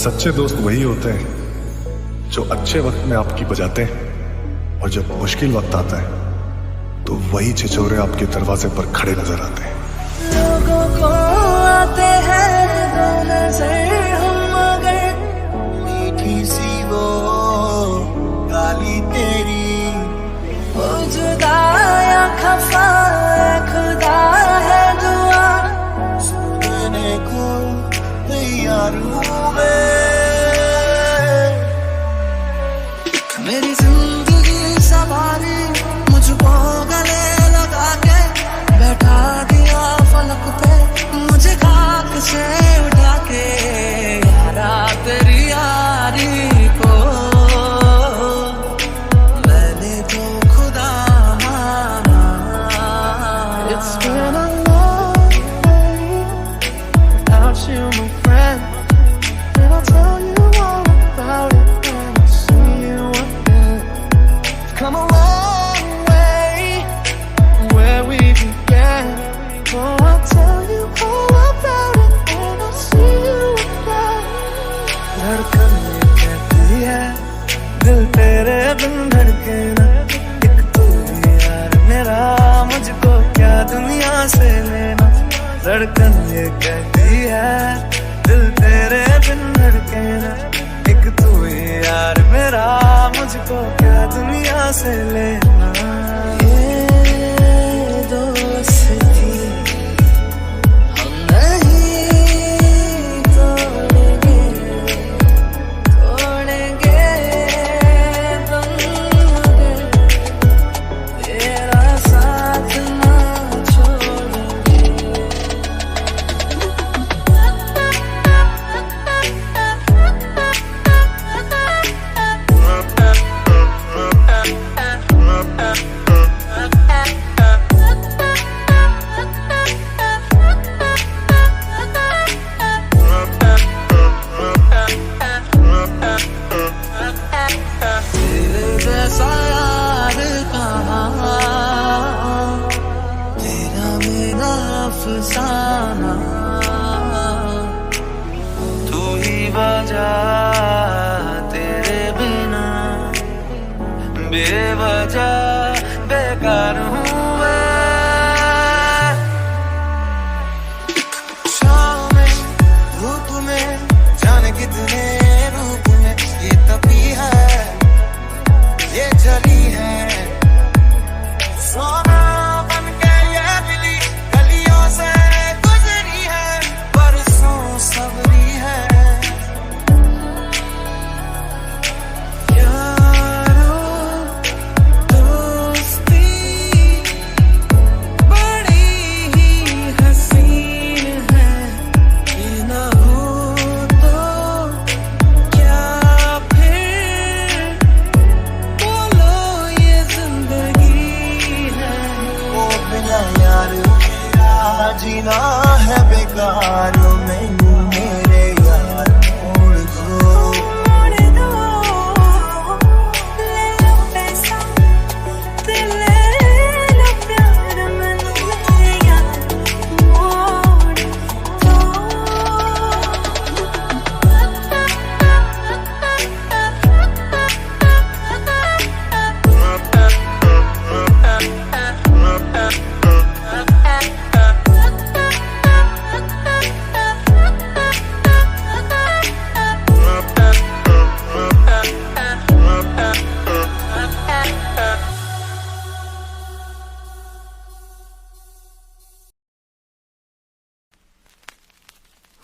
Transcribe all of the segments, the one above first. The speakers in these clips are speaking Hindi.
सच्चे दोस्त वही होते हैं जो अच्छे वक्त में आपकी बजाते हैं, और जब मुश्किल वक्त आता है तो वही छिछोरे आपके दरवाजे पर खड़े नजर आते हैं। लोगों को आते हैं दो नजर हम मगर मीठी सी वो गाली तेरी, वो जुदा या खफा खुदा है दुआ सुनने को तैयार हूँ मैं। मेरी जिंदगी सवारी मुझको गले लगा के बैठा दिया फलक पे, मुझे खाक से उठा के यारा तेरी यारी को मैंने तो खुदा माना। It's been a long day without you, my friend, and I'll tell you all about it when I see you again. Come a long way from where we began. Oh, I'll tell you all about it when I see you again. धड़कन ये कहती है दिल तेरे बिन धड़के ना, एक तू ही यार मेरा मुझको क्या दुनिया से लेना। धड़कन ये कहती है दिल तेरे बिन धड़के ना, एक तू ही यार मेरा मुझको क्या दुनिया से लेना। ये दोस्ती हम नहीं तोड़ेंगे, तोड़ेंगे तुम मगर तेरा साथ ना छोड़ेंगे। तेरे जैसा यार कहाँ, तेरा मेरा अफसाना, तू ही वजह तेरे बिना बेवजह बेकार हूँ मैं। शाम में धूप में जाने कितने रूप में ये तपी है ये जली है, सोना बन के ये मिली गलियों से गुजरी है, बरसों सबरी है। यारो दोस्ती बड़ी ही हसीन है, ये ना हो तो क्या फिर बोलो ये जिंदगी है। ओ बिना यार मेरा जीना है बेकार, मैनू मेरे यार मोड़ दो, मोड़ दो, ले लो पैसा ते ले लो प्यार, मैनू मेरे यार मोड़ दो।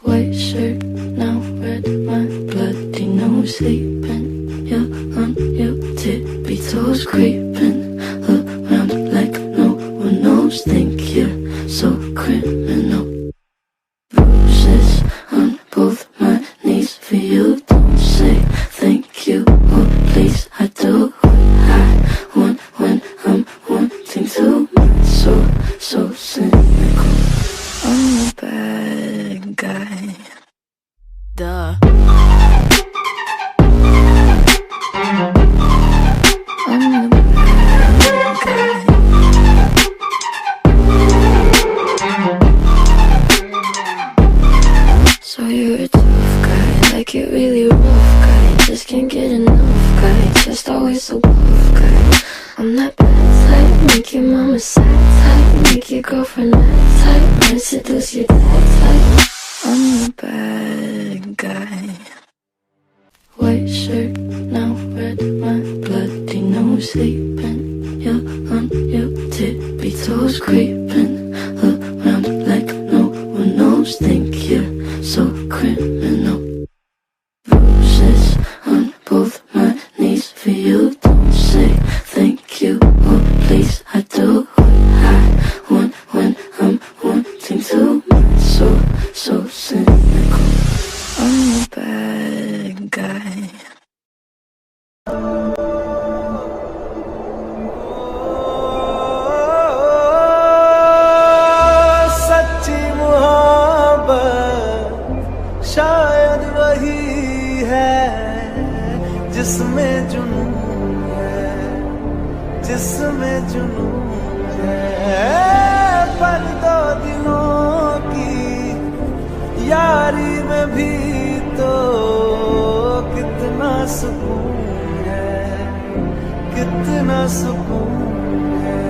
White shirt now red, my bloody nose sleeping. You're on your tippy toes, creeping around like no one knows. Think you're so criminal. Bruises on both my knees for you. Don't say thank you or please. I do what I want when I'm wanting to. So cynical. I'm a bad guy. Duh. I'm the bad guy. So you're a tough guy, like it really just can't get enough, guy. Just always a wolf guy. I'm that bad type, make your mama sad type, make your girlfriend mad type, might seduce your dad type. I'm the bad guy. White shirt, now red, my bloody nose sleeping. You're on your tippy toes, creeping around like no one knows. Think you're so criminal. Bruises on both my knees for you. Don't say thank you or please. I do what I want when I'm wanting to. My soul so cynical. I'm a bad guy. सच्ची मोहब्बत शायद वही है जिसमें जुनून है, जिसमें जुनून है। पर दो दिलों की यारी में भी तो कितना सुकून है, कितना सुकून है।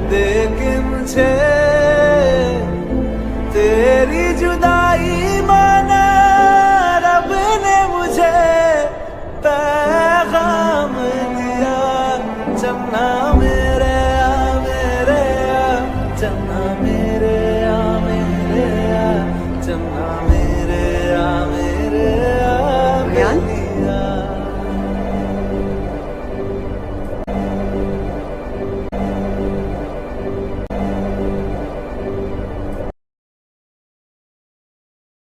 देखे मुझे तेरी जुदाई माना रब ने मुझे पैगाम दिया। चन्ना मेरे आ मेरे आ, चन्ना मेरे आ मेरे आ, चन्ना मेरे आ मेरे आ मेरे आ।